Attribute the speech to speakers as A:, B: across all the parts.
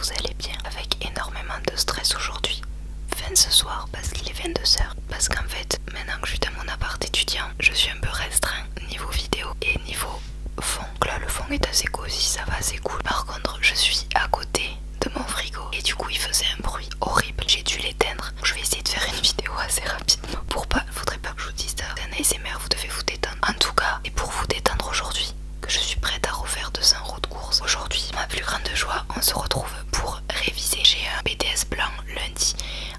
A: vous allez bien, avec énormément de stress aujourd'hui. Fin ce soir parce qu'il est 22 h. Parce qu'en fait, maintenant que je suis dans mon appart étudiant, je suis un peu restreint niveau vidéo et niveau fond. Donc là, le fond est assez cosy, ça va, c'est cool. Par contre, je suis à côté de mon frigo et du coup, il faisait un bruit horrible. J'ai dû l'éteindre. Je vais essayer de faire une vidéo assez rapidement pour pas. Faudrait pas que je vous dise ça. C'est un ASMR, vous devez vous détendre. En tout cas, et pour vous détendre aujourd'hui, que je suis prête à refaire 200 € de course. Aujourd'hui, ma plus grande joie, on se retrouve pour réviser. J'ai un BTS blanc lundi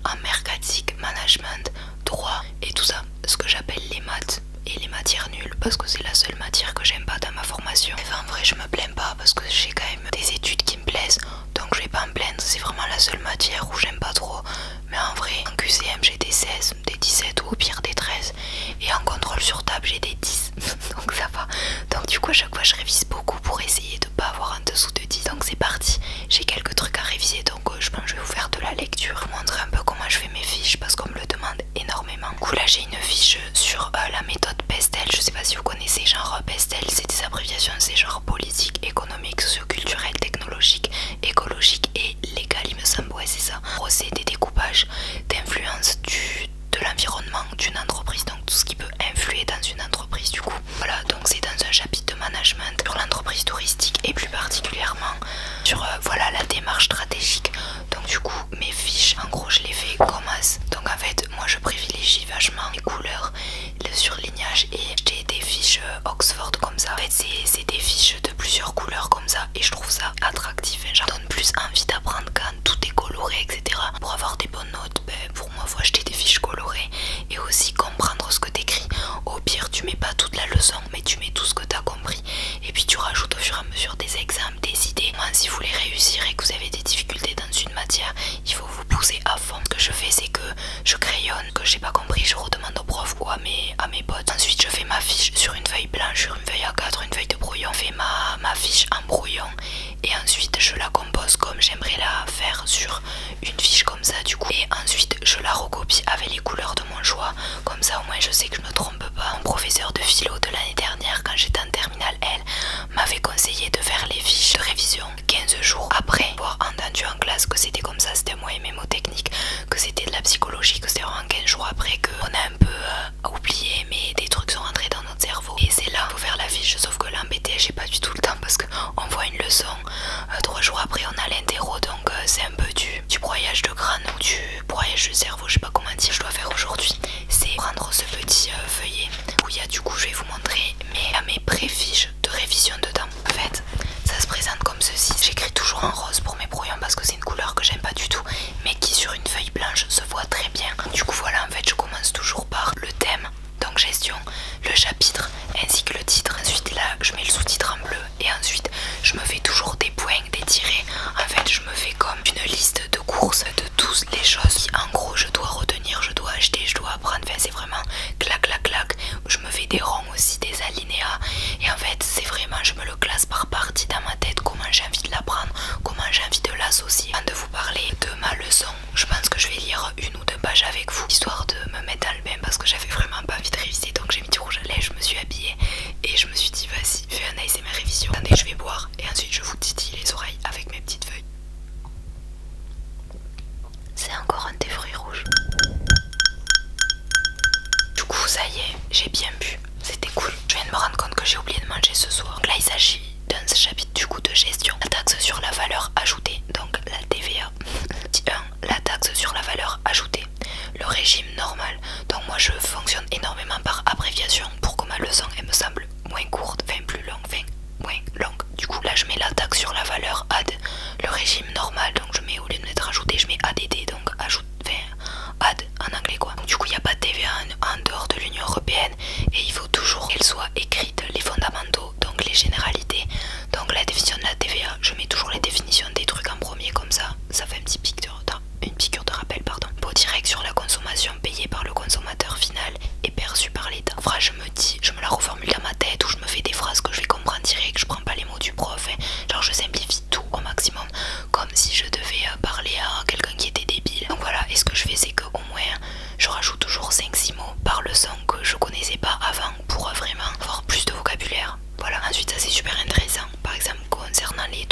A: en mercatique, management, droit et tout ça. Ce que j'appelle les maths et les matières nulles parce que c'est la seule matière que j'aime pas dans ma formation. Enfin, en vrai, je me plains pas parce que j'ai quand même des études qui me plaisent, donc je vais pas me plaindre. C'est vraiment la seule matière où j'aime pas trop. Mais en vrai, en QCM, j'ai des 16, des 17 ou au pire des 13. Et en contrôle sur table, j'ai des 10. Donc ça va. Donc du coup, à chaque fois, je révise beaucoup pour essayer de pas avoir en dessous de 10. Donc c'est parti. J'ai quelques trucs à réviser. Donc je pense que je vais vous faire de la lecture. Vous montrer un peu comment je fais mes fiches parce qu'on me le demande énormément. Du coup, là, j'ai une fiche sur la méthode PESTEL. Je sais pas si vous connaissez, genre PESTEL, c'est des abréviations. C'est genre politique, économique, socioculturelle, technologique, écologique et légal, il me semble. Ouais, c'est ça. C'est des découpages d'influence de l'environnement d'une entreprise, donc tout ce qui peut influer dans une entreprise. Du coup voilà, donc c'est dans un chapitre de management sur l'entreprise touristique et plus particulièrement sur voilà la démarche stratégique. Donc du coup mes fiches en gros je les fais comme as. Donc en fait moi je privilégie vachement les couleurs, le surlignage et j'ai des fiches Oxford comme ça. En fait c'est des fiches de plusieurs couleurs comme ça et je trouve ça attractif et ça donne plus envie d'apprendre quand tout est coloré, etc. Pour avoir des bonnes notes, pour moi faut acheter des fiches colorées et aussi comprendre ce que t'écris. Au pire tu mets pas toute la leçon mais tu mets tout ce que t'as compris et puis tu rajoutes au fur et à mesure des exemples, des idées. Moi, si vous voulez réussir et que vous avez des difficultés dans une matière, il faut vous pousser à fond. Ce que je fais c'est que je crayonne, que j'ai pas compris je redemande au prof ou à mes potes. Ensuite je fais ma fiche sur une feuille blanche, sur une feuille A4, une feuille de brouillon. Je fais ma fiche en brouillon et ensuite je la compose comme j'aimerais la faire sur une fiche comme ça du coup. Et ensuite je la recopie avec les couleurs de mon choix. Comme ça au moins je sais que je me trompe pas. Mon professeur de philo de l'année dernière quand j'étais en terminale L m'avait conseillé de faire les fiches de révision 15 jours après avoir entendu en classe que c'était comme ça, c'était moi et mes mots techniques, que c'était de la psychologie, que c'était vraiment 15 jours après qu'on a un peu oublié mais des trucs sont rentrés dans notre cerveau et c'est là qu'il faut faire la fiche. Sauf que là en BTS j'ai pas du tout le temps parce qu'on voit une leçon 3 jours après on a l'interro, donc c'est un peu du broyage de crâne ou du broyage de cerveau, je sais pas comment dire. Je dois faire aujourd'hui c'est prendre ce petit feuillet où il y a du coup, je vais vous montrer mes pré-fiches de révision dedans. En fait ça se présente comme ceci. J'écris toujours en rose pour mes brouillons parce que c'est une couleur que j'aime pas du tout mais qui sur une feuille blanche se voit très bien. Du coup voilà, en fait je commence toujours par le thème, donc gestion, le chapitre ainsi que le titre. Ensuite là je mets le sous-titre en bleu et ensuite je me fais toujours des points, des tirets. En fait je me fais comme une liste de courses de toutes les choses qui en gros je dois retenir, je dois acheter, je dois apprendre. Enfin c'est vraiment clac clac clac. Je me fais des ronds aussi, des alinéas et en fait c'est vraiment, je me le classe par partie dans ma tête, comment j'ai envie de l'apprendre, comment j'ai envie de l'associer. Avant de vous parler de ma leçon, je pense que je vais lire 1 ou 2 pages avec vous histoire de me mettre dans le bain parce que j'avais vraiment pas envie de réviser. Donc j'ai mis du rouge à lèvres, je me suis habillée et je me suis dit vas-y fais un ASMR révision. Attendez, je vais boire et ensuite je vous titille les oreilles avec mes petites feuilles. C'est encore un thé fruits rouges. Du coup ça y est, j'ai bien bu, c'était cool. Je viens de me rendre compte que j'ai oublié de manger ce soir. Donc là il s'agit d'un chapitre du coup de gestion. La taxe sur la valeur ajoutée, donc la TVA. Petit 1, la taxe sur la valeur ajoutée. Le régime normal. Donc moi je fonctionne énormément par abréviation pour que ma leçon elle me semble moins courte, enfin plus longue, enfin moins longue. Du coup là je mets la taxe sur la valeur add. Le régime normal, donc je mets au lieu de mettre ajouté, je mets ADD, donc ajoute, enfin add en anglais quoi. Donc du coup il n'y a pas de TVA en dehors de l'Union Européenne et il faut toujours qu'elle soit écrite, les fondamentaux, donc les généralités. Donc la définition de la TVA, je mets toujours les définitions des trucs en premier comme ça fait un petit une piqûre de rappel pardon. Impôt direct sur la consommation payée par le consommateur final et perçu par l'État. Phrase je me la reformule dans ma tête ou je me fais des phrases que je vais comprendre direct, je prends pas les mots du prof, hein. Genre je simplifie tout au maximum comme si je devais parler à quelqu'un qui était débile. Donc voilà, et ce que je fais c'est qu'au moins je rajoute toujours 5-6 mots par leçon que je connaissais pas avant pour vraiment avoir plus de vocabulaire. Voilà, ensuite ça c'est super intéressant. Par exemple concernant les